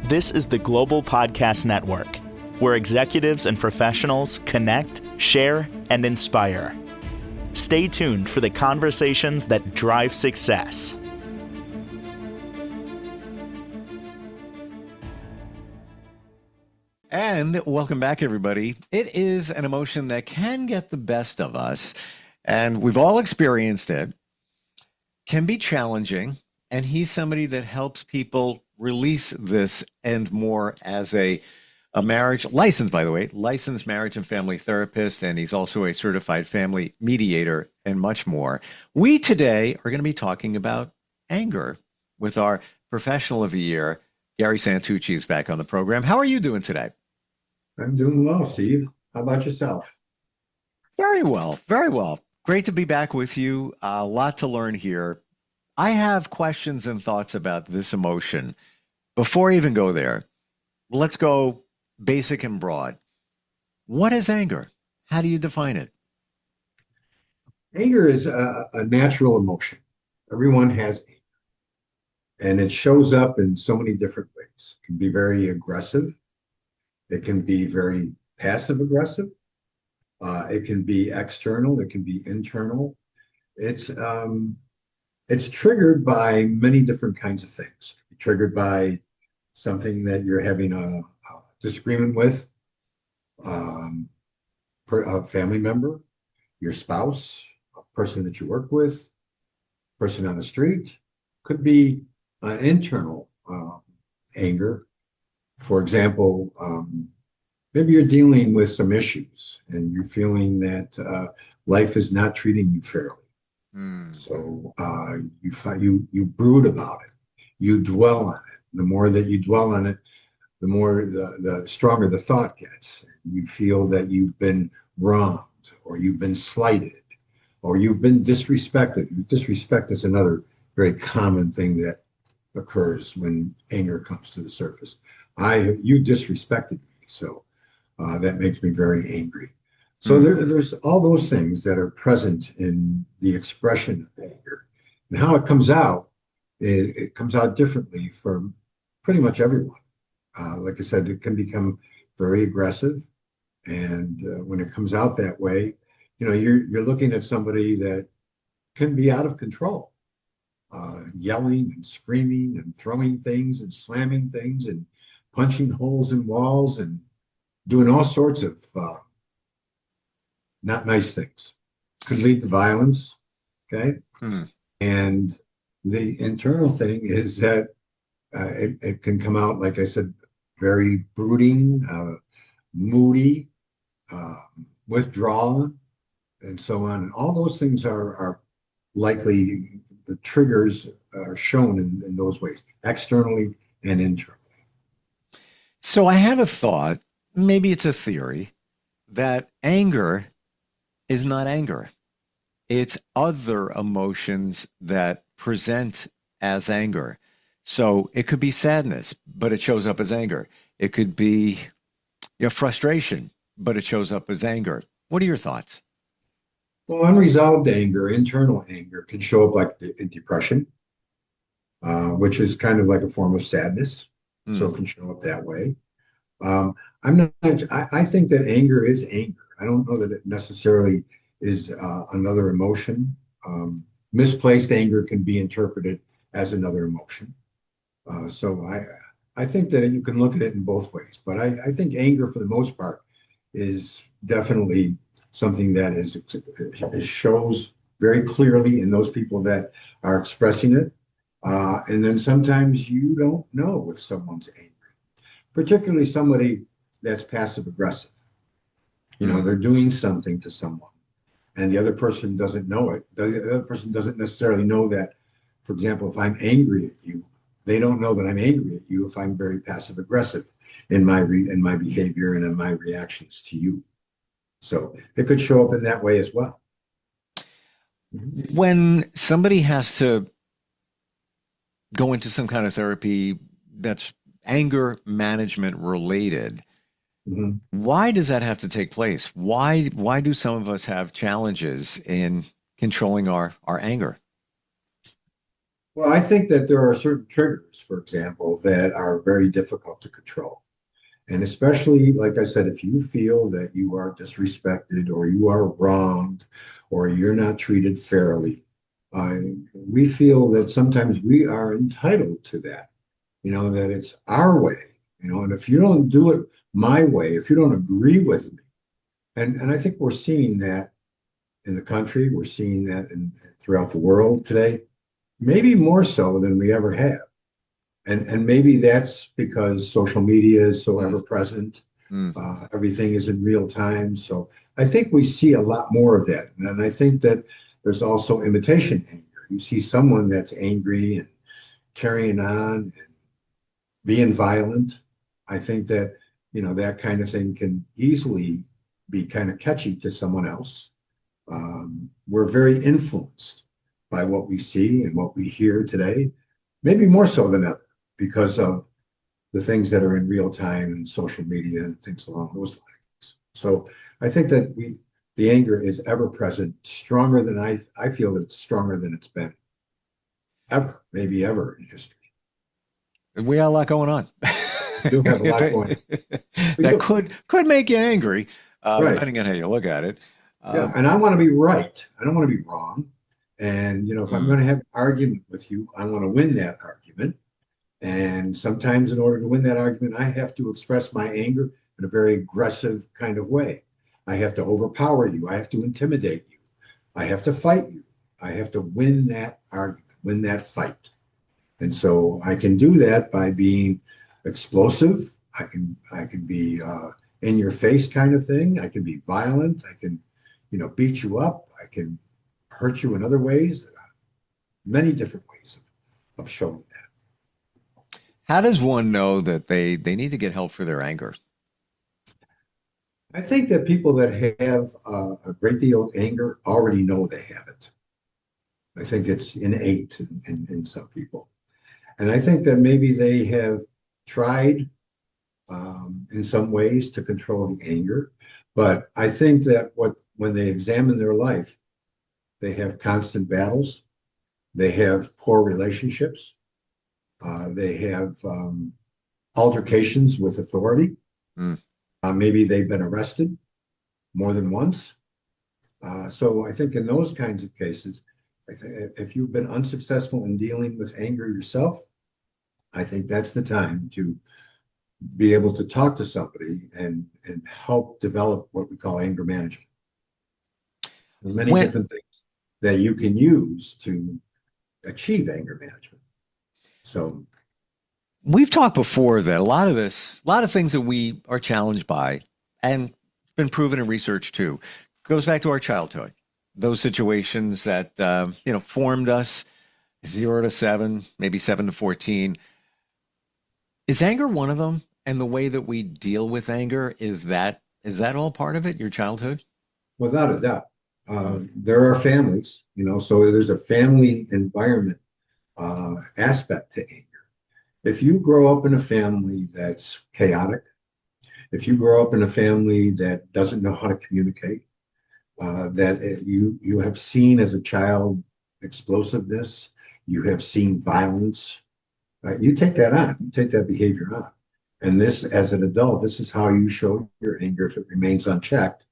This is the Global Podcast Network, where executives and professionals connect, share, and inspire. Stay tuned for the conversations that drive success. And welcome back, everybody. It is an emotion that can get the best of us, and we've all experienced it. Can be challenging, and he's somebody that helps people release this and more as a marriage licensed, by the way, licensed marriage and family therapist, and he's also a certified family mediator and much more. We today are going to be talking about anger with our professional of the year, Gary Santucci is back on the program. How are you doing today? I'm doing well, Steve. How about yourself? Very well, very well. Great to be back with you. A lot to learn here. I have questions and thoughts about this emotion. Before I even go there, let's go basic and broad. What is anger? How do you define it? Anger is a natural emotion. Everyone has anger, and it shows up in so many different ways. It can be very aggressive. It can be very passive aggressive. It can be external. It can be internal. It's triggered by many different kinds of things. Triggered by something that you're having a disagreement with, a family member, your spouse, a person that you work with, person on the street. Could be internal anger. For example, maybe you're dealing with some issues and you're feeling that life is not treating you fairly. So you brood about it. You dwell on it. The more that you dwell on it, the more the stronger the thought gets. You feel that you've been wronged, or you've been slighted, or you've been disrespected. Disrespect is another very common thing that occurs when anger comes to the surface. You disrespected me, so that makes me very angry. So there's all those things that are present in the expression of anger, and how it comes out. It comes out differently for pretty much everyone. Like I said, it can become very aggressive, and when it comes out that way, you're looking at somebody that can be out of control, yelling and screaming and throwing things and slamming things and punching holes in walls and doing all sorts of not nice things. Could lead to violence. Okay. And the internal thing is that it can come out, like I said, very brooding, moody, withdrawal, and so on. And all those things are likely, the triggers are shown in those ways, externally and internally. So I have a thought, maybe it's a theory, that anger is not anger. It's other emotions that present as anger. So it could be sadness, but it shows up as anger. It could be frustration, but it shows up as anger. What are your thoughts? Well, unresolved anger, internal anger, can show up like in depression, which is kind of like a form of sadness. So it can show up that way. I think that anger is anger. I don't know that it necessarily is another emotion. Misplaced anger can be interpreted as another emotion. So I think that you can look at it in both ways. But I think anger, for the most part, is definitely something that is shows very clearly in those people that are expressing it. And then sometimes you don't know if someone's angry, particularly somebody that's passive aggressive. They're doing something to someone, and the other person doesn't know it. The other person doesn't necessarily know that. For example, if I'm angry at you, they don't know that I'm angry at you if I'm very passive aggressive in my behavior and in my reactions to you. So it could show up in that way as well. When somebody has to go into some kind of therapy that's anger management related, why does that have to take place? Why do some of us have challenges in controlling our anger? Well, I think that there are certain triggers, for example, that are very difficult to control. And especially, like I said, if you feel that you are disrespected or you are wronged or you're not treated fairly, we feel that sometimes we are entitled to that, that it's our way, and if you don't do it my way, if you don't agree with me, and I think we're seeing that in the country, we're seeing that throughout the world today, maybe more so than we ever have. And maybe that's because social media is so ever present. Mm. Everything is in real time. So I think we see a lot more of that. And I think that there's also imitation anger. You see someone that's angry and carrying on and being violent. I think that, that kind of thing can easily be kind of catchy to someone else. We're very influenced by what we see and what we hear today, maybe more so than ever because of the things that are in real time and social media and things along those lines. So I think that the anger is ever present, stronger than I feel that it's stronger than it's been ever, maybe ever in history. And we got a lot going on. We do have a lot going on. We That do. could make you angry, Right. depending on how you look at it. Yeah, and I want to be right. I don't want to be wrong. And if I'm going to have an argument with you, I want to win that argument. And sometimes in order to win that argument, I have to express my anger in a very aggressive kind of way. I have to overpower you. I have to intimidate you. I have to fight you. I have to win that argument, win that fight. And so I can do that by being explosive. I can be in your face kind of thing. I can be violent. I can, beat you up. I can hurt you in other ways. Many different ways of showing that. How does one know that they need to get help for their anger? I think that people that have a great deal of anger already know they have it. I think it's innate in some people. And I think that maybe they have tried in some ways to control the anger. But I think that when they examine their life, they have constant battles, they have poor relationships, they have altercations with authority. Mm. Maybe they've been arrested more than once. So I think in those kinds of cases, if you've been unsuccessful in dealing with anger yourself, I think that's the time to be able to talk to somebody and help develop what we call anger management. There are many different things that you can use to achieve anger management. So we've talked before that a lot of things that we are challenged by, and been proven in research too, goes back to our childhood. Those situations that formed us 0 to 7, maybe 7 to 14. Is anger one of them? And the way that we deal with anger, is that all part of it, your childhood? without a doubt, there are families, so there's a family environment aspect to anger. If you grow up in a family that's chaotic, if you grow up in a family that doesn't know how to communicate, you have seen as a child explosiveness, you have seen violence, you take that on, you take that behavior on. And this, as an adult, this is how you show your anger if it remains unchecked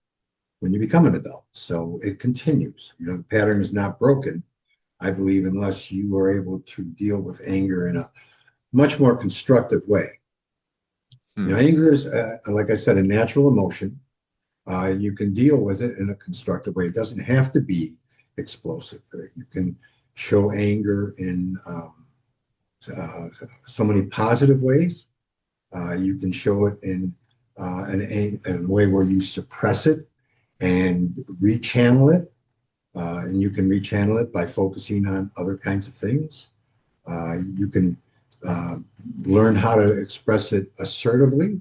when you become an adult. So it continues. The pattern is not broken, I believe, unless you are able to deal with anger in a much more constructive way. Anger is, like I said, a natural emotion. You can deal with it in a constructive way. It doesn't have to be explosive. You can show anger in so many positive ways. You can show it in a way where you suppress it and rechannel it. And you can rechannel it by focusing on other kinds of things. You can learn how to express it assertively.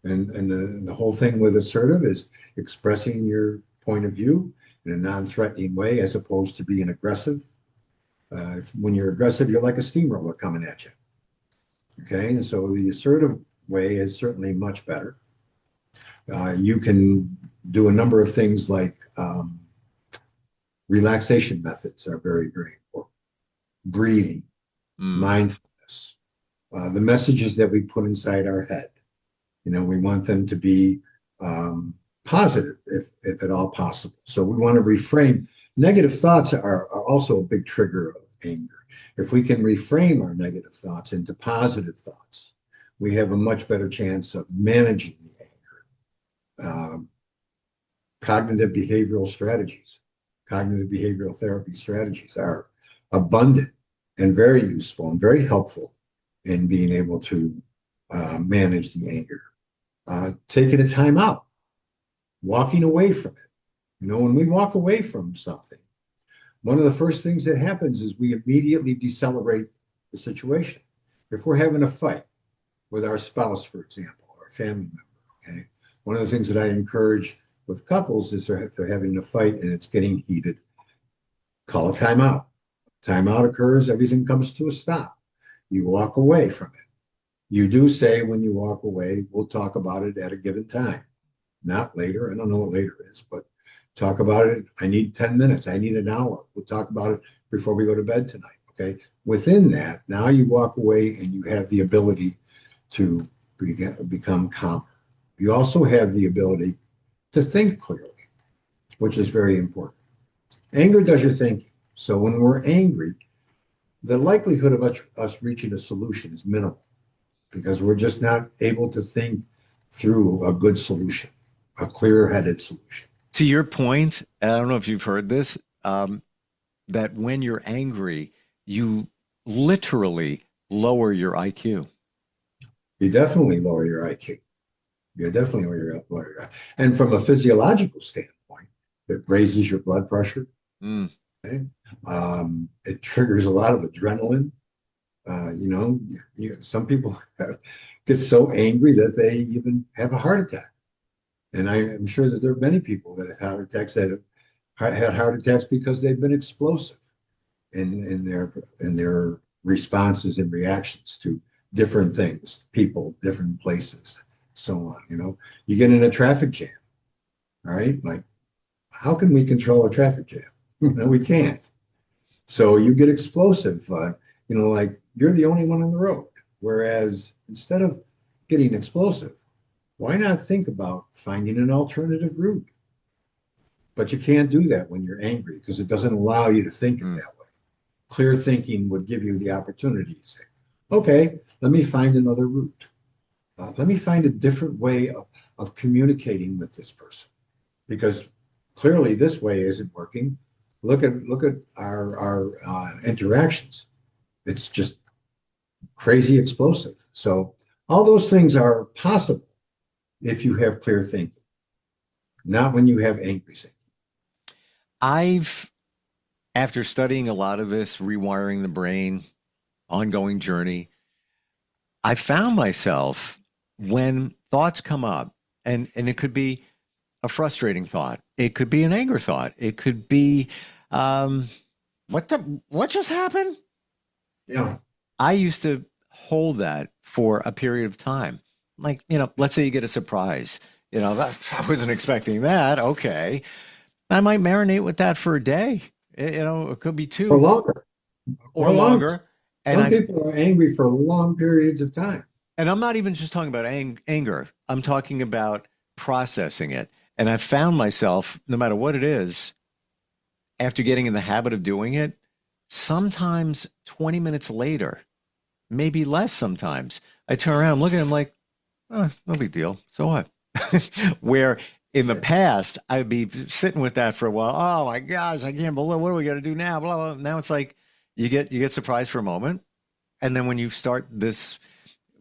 And the whole thing with assertive is expressing your point of view in a non-threatening way as opposed to being aggressive. When you're aggressive, you're like a steamroller coming at you. Okay, and so the assertive way is certainly much better. You can do a number of things like relaxation methods are very, very important. breathing, mindfulness, the messages that we put inside our head. We want them to be positive if at all possible. So we want to reframe. Negative thoughts are also a big trigger of anger. If we can reframe our negative thoughts into positive thoughts, we have a much better chance of managing the anger. Cognitive behavioral strategies, cognitive behavioral therapy strategies are abundant and very useful and very helpful in being able to manage the anger. Taking a time out, walking away from it. When we walk away from something, one of the first things that happens is we immediately decelerate the situation. If we're having a fight with our spouse, for example, or a family member, okay, one of the things that I encourage with couples is if they're having a fight and it's getting heated, call a timeout. Timeout occurs, everything comes to a stop. You walk away from it. You do say when you walk away, we'll talk about it at a given time, not later. I don't know what later is, but talk about it. I need 10 minutes. I need an hour. We'll talk about it before we go to bed tonight. Okay. Within that, now you walk away and you have the ability to become calmer. You also have the ability to think clearly, which is very important. Anger does your thinking. So when we're angry, the likelihood of us reaching a solution is minimal because we're just not able to think through a good solution, a clear-headed solution. To your point, I don't know if you've heard this, that when you're angry, you literally lower your IQ. You definitely lower your IQ. You definitely lower your IQ. And from a physiological standpoint, it raises your blood pressure. Okay? It triggers a lot of adrenaline. Some people get so angry that they even have a heart attack. And I am sure that there are many people that have heart attacks that have had heart attacks because they've been explosive in their responses and reactions to different things, people, different places, so on. You get in a traffic jam, all right? Like, how can we control a traffic jam? We can't. So you get explosive, like you're the only one on the road. Whereas instead of getting explosive, why not think about finding an alternative route? But you can't do that when you're angry because it doesn't allow you to think it that way. Clear thinking would give you the opportunity to say, okay, let me find another route. Let me find a different way of communicating with this person because clearly this way isn't working. Look at our interactions. It's just crazy explosive. So all those things are possible if you have clear thinking, not when you have angry thinking. After studying a lot of this, rewiring the brain, ongoing journey, I found myself when thoughts come up, and it could be a frustrating thought, it could be an anger thought, it could be what just happened? Yeah. I used to hold that for a period of time. Like, let's say you get a surprise. I wasn't expecting that. Okay. I might marinate with that for a day. It could be two Or longer. or longer. And Some people are angry for long periods of time. And I'm not even just talking about anger. I'm talking about processing it. And I've found myself, no matter what it is, after getting in the habit of doing it, sometimes 20 minutes later, maybe less sometimes, I turn around, look at him like, oh, no big deal. So what? Where in the past, I'd be sitting with that for a while. Oh my gosh, I can't believe, what are we going to do now? Blah, blah. Now it's like you get surprised for a moment. And then when you start this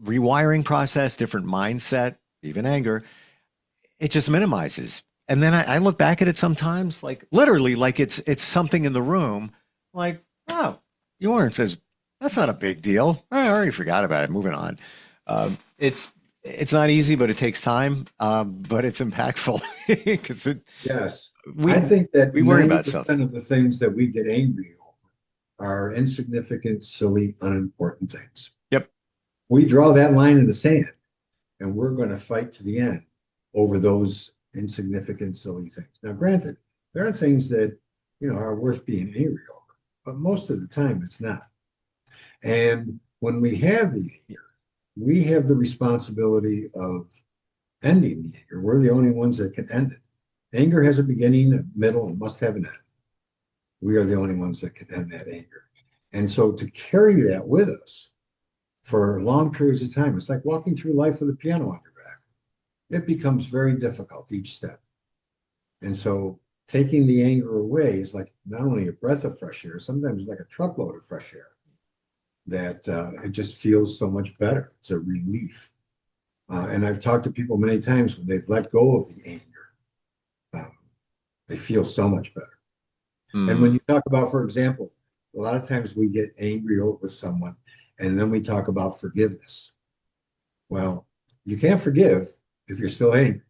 rewiring process, different mindset, even anger, it just minimizes. And then I look back at it sometimes, like literally, like it's something in the room, like, oh, you weren't says, that's not a big deal. I already forgot about it. Moving on. It's not easy, but it takes time. But it's impactful because yes, I think that we worry about something. Of the things that we get angry over are insignificant, silly, unimportant things. Yep. We draw that line in the sand, and we're going to fight to the end over those insignificant, silly things. Now, granted, there are things that are worth being angry over, but most of the time it's not. And when we have the anger, we have the responsibility of ending the anger. We're the only ones that can end it. Anger has a beginning, a middle, and must have an end. We are the only ones that can end that anger. And so to carry that with us for long periods of time, it's like walking through life with a piano on your back. It becomes very difficult each step. And so taking the anger away is like not only a breath of fresh air, sometimes like a truckload of fresh air that it just feels so much better. It's a relief. And I've talked to people many times when they've let go of the anger, um, they feel so much better. And when you talk about, for example, a lot of times we get angry with someone and then we talk about forgiveness. Well, you can't forgive if you're still angry.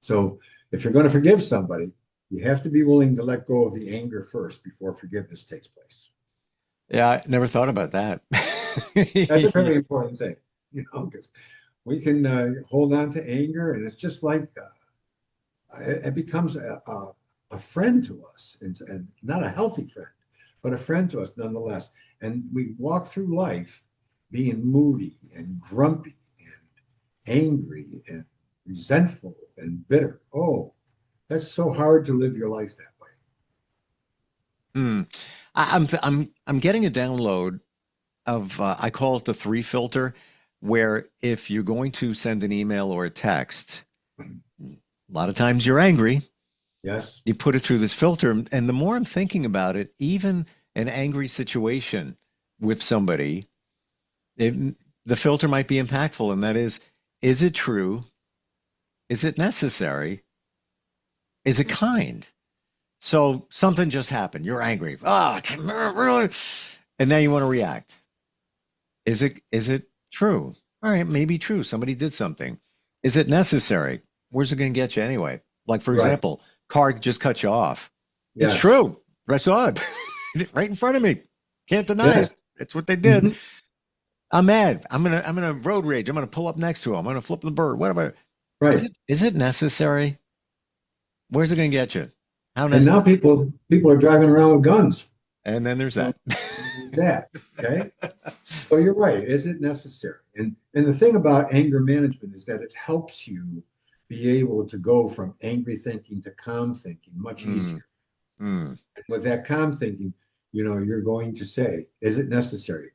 So if you're going to forgive somebody, you have to be willing to let go of the anger first before forgiveness takes place. Yeah, I never thought about that. That's a very important thing, because we can hold on to anger, and it's just like it becomes a friend to us, and not a healthy friend, but a friend to us nonetheless. And we walk through life being moody and grumpy and angry and resentful and bitter. Oh, that's so hard to live your life that way. I'm getting a download of I call it the three filter, where if you're going to send an email or a text, a lot of times you're angry. Yes. You put it through this filter, and the more I'm thinking about it, even an angry situation with somebody, the filter might be impactful, and that is it true? Is it necessary? Is it kind? So something just happened. You're angry. Ah, really? And now you want to react. Is it true? All right, maybe true. Somebody did something. Is it necessary? Where's it going to get you anyway? Like, for Right. example, car just cut you off. It's Yes. true. I saw it right in front of me. Can't deny Yes. it. It's what they did. Mhm. I'm mad. I'm gonna road rage. I'm gonna pull up next to him. I'm gonna flip the bird. Whatever. Is Right. it necessary? Where's it gonna get you? How And necessary? now people are driving around with guns. And then there's So that. there's that. Okay. So you're right. Is it necessary? And the thing about anger management is that it helps you be able to go from angry thinking to calm thinking much Mm, easier. mm, And with that calm thinking, you're going to say, is it necessary?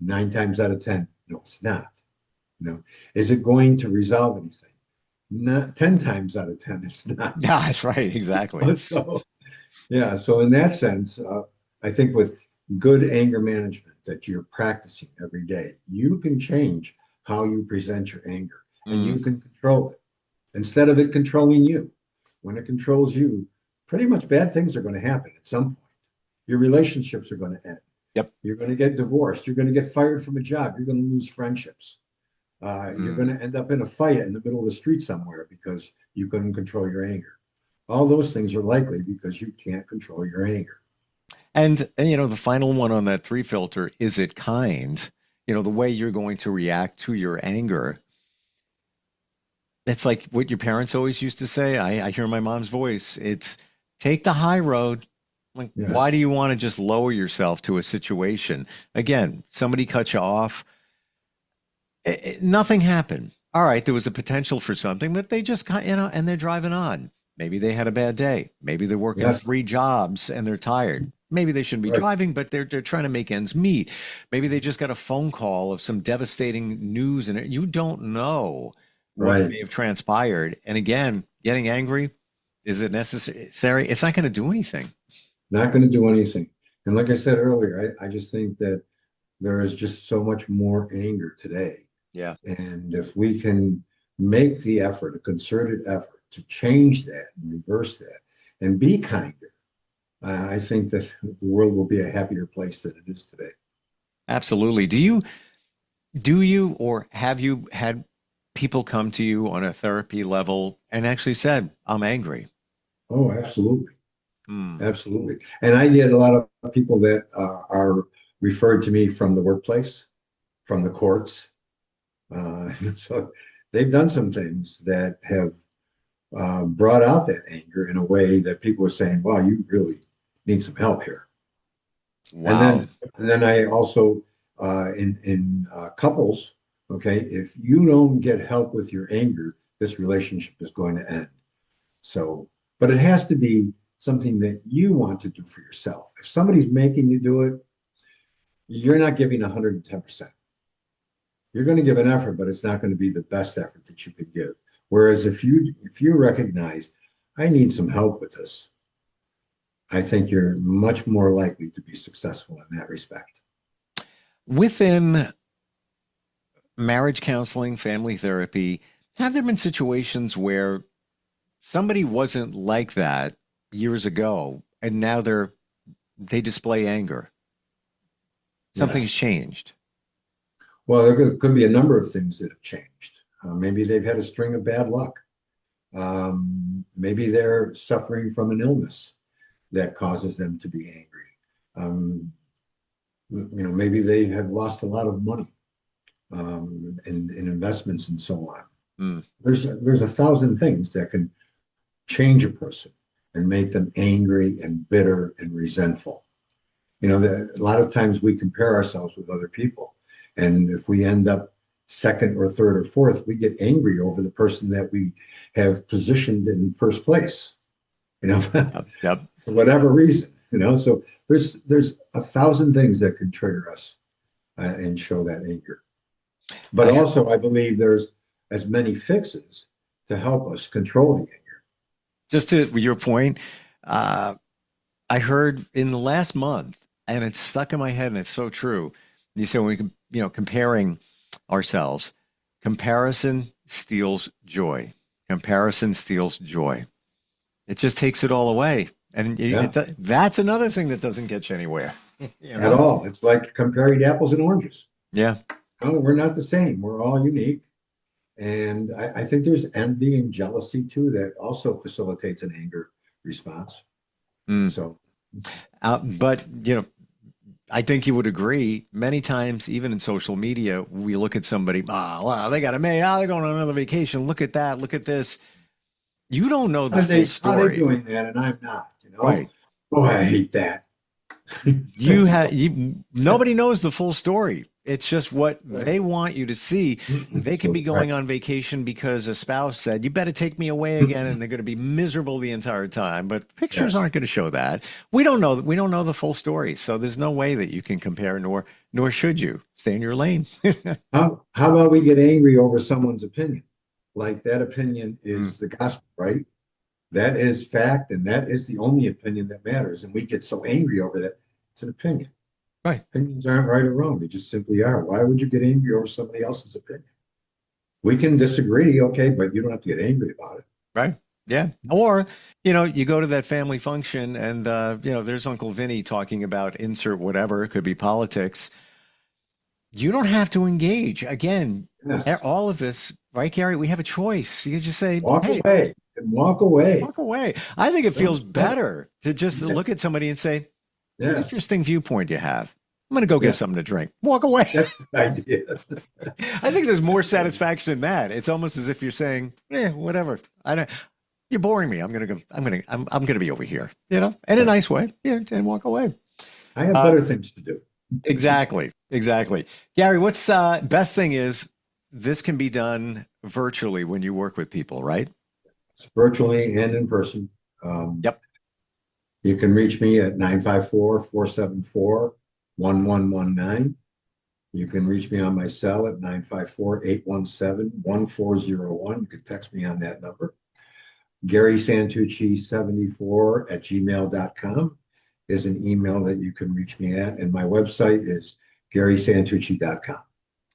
9 times out of 10, no, it's not. Is it going to resolve anything? Not 10 times out of 10, it's not. yeah, that's right. Exactly. So, yeah. So in that sense, I think with good anger management that you're practicing every day, you can change how you present your anger and Mm, you can control it instead of it controlling you. When it controls you, pretty much bad things are going to happen at some point. Your relationships are going to end. yep. You're going to get divorced. You're going to get fired from a job. You're going to lose friendships. You're Mm. going to end up in a fight in the middle of the street somewhere because you couldn't control your anger. All those things are likely because you can't control your anger. And the final one on that three filter, is it kind? The way you're going to react to your anger. It's like what your parents always used to say. I hear my mom's voice. It's take the high road. Like, why Yes. do you want to just lower yourself to a situation? Again, somebody cut you off. Nothing happened. All right, there was a potential for something, but they just got, and they're driving on. Maybe they had a bad day. Maybe they're working Yes. three jobs and they're tired. Maybe they shouldn't be Right. driving, but they're trying to make ends meet. Maybe they just got a phone call of some devastating news, and you don't know what Right. may have transpired. And again, getting angry, is it necessary? It's not going to do anything. Not going to do anything. And like I said earlier, I just think that there is just so much more anger today. Yeah. And if we can make the effort, a concerted effort to change that and reverse that and be kinder, I think that the world will be a happier place than it is today. Absolutely. Do you or have you had people come to you on a therapy level and actually said, I'm angry? Oh, absolutely. Hmm. Absolutely. And I get a lot of people that are referred to me from the workplace, from the courts. So they've done some things that have brought out that anger in a way that people are saying, wow, you really need some help here. And Wow. then, and then I also in couples, okay, if you don't get help with your anger, this relationship is going to end. So, but it has to be something that you want to do for yourself. If somebody's making you do it, you're not giving 110%. You're going to give an effort, but it's not going to be the best effort that you could give. Whereas if you recognize, I need some help with this, I think you're much more likely to be successful in that respect. Within marriage counseling, family therapy, have there been situations where somebody wasn't like that years ago and now they display anger? Something's Yes. changed. Well, there could be a number of things that have changed. Maybe they've had a string of bad luck. Maybe they're suffering from an illness that causes them to be angry. Maybe they have lost a lot of money in investments and so on. Mm. There's 1,000 things that can change a person and make them angry and bitter and resentful. A lot of times we compare ourselves with other people, and if we end up second or third or fourth, we get angry over the person that we have positioned in first place. Yep. For whatever reason. So there's 1,000 things that can trigger us and show that anger. But also, I believe there's as many fixes to help us control the anger. Just to your point, I heard in the last month, and it's stuck in my head, and it's so true. You said when we, comparing ourselves, comparison steals joy. Comparison steals joy. It just takes it all away. And that's another thing that doesn't get you anywhere. At all. It's like comparing apples and oranges. Yeah. No, we're not the same. We're all unique. And I think there's envy and jealousy too that also facilitates an anger response. So, but I think you would agree. Many times, even in social media, we look at somebody. Wow, they got a May. They're going on another vacation. Look at that. Look at this. You don't know the full story. How are they doing that, and I'm not? Right. Oh, I hate that. Nobody knows the full story. It's just what they want you to see. They can be going on vacation because a spouse said, you better take me away again, and they're going to be miserable the entire time. But pictures aren't going to show that. We don't know the full story. So there's no way that you can compare, nor should you. Stay in your lane. How about we get angry over someone's opinion? Like that opinion is the gospel, right? That is fact, and that is the only opinion that matters. And we get so angry over that. It's an opinion. Right. Opinions aren't right or wrong. They just simply are. Why would you get angry over somebody else's opinion? We can disagree, okay, but you don't have to get angry about it. Right. Yeah. Or, you go to that family function and, there's Uncle Vinny talking about insert whatever. It could be politics. You don't have to engage. Again, all of this, right, Gary? We have a choice. You can just say, walk away. Walk away. Walk away. I think it feels better to just look at somebody and say, interesting viewpoint you have. I'm going to go get something to drink. Walk away. That's the idea. I think there's more satisfaction in that. It's almost as if you're saying, whatever. You're boring me. I'm going to be over here, in a nice way. Yeah, and walk away. I have better things to do. Exactly. Gary, what's best thing is this can be done virtually when you work with people, right? It's virtually and in person. Yep. You can reach me at 954-474-1119. You can reach me on my cell at 954-817-1401. You can text me on that number. Gary Santucci 74 at gmail.com is an email that you can reach me at. And my website is GarySantucci.com.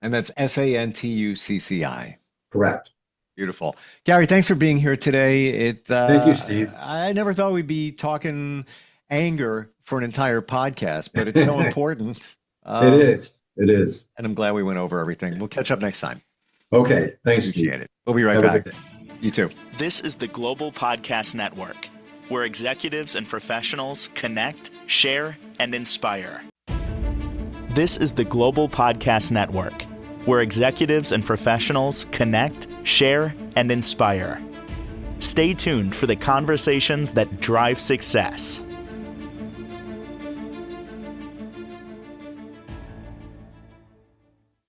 And that's Santucci. Correct. Beautiful. Gary, thanks for being here today. Thank you, Steve. I never thought we'd be talking anger for an entire podcast, but it's so important. It is. And I'm glad we went over everything. We'll catch up next time. Okay. Thanks, Appreciate Steve. it. We'll be right back. You too. This is the Global Podcast Network, where executives and professionals connect, share, and inspire. This is the Global Podcast Network, where executives and professionals connect, share, and inspire. Stay tuned for the conversations that drive success.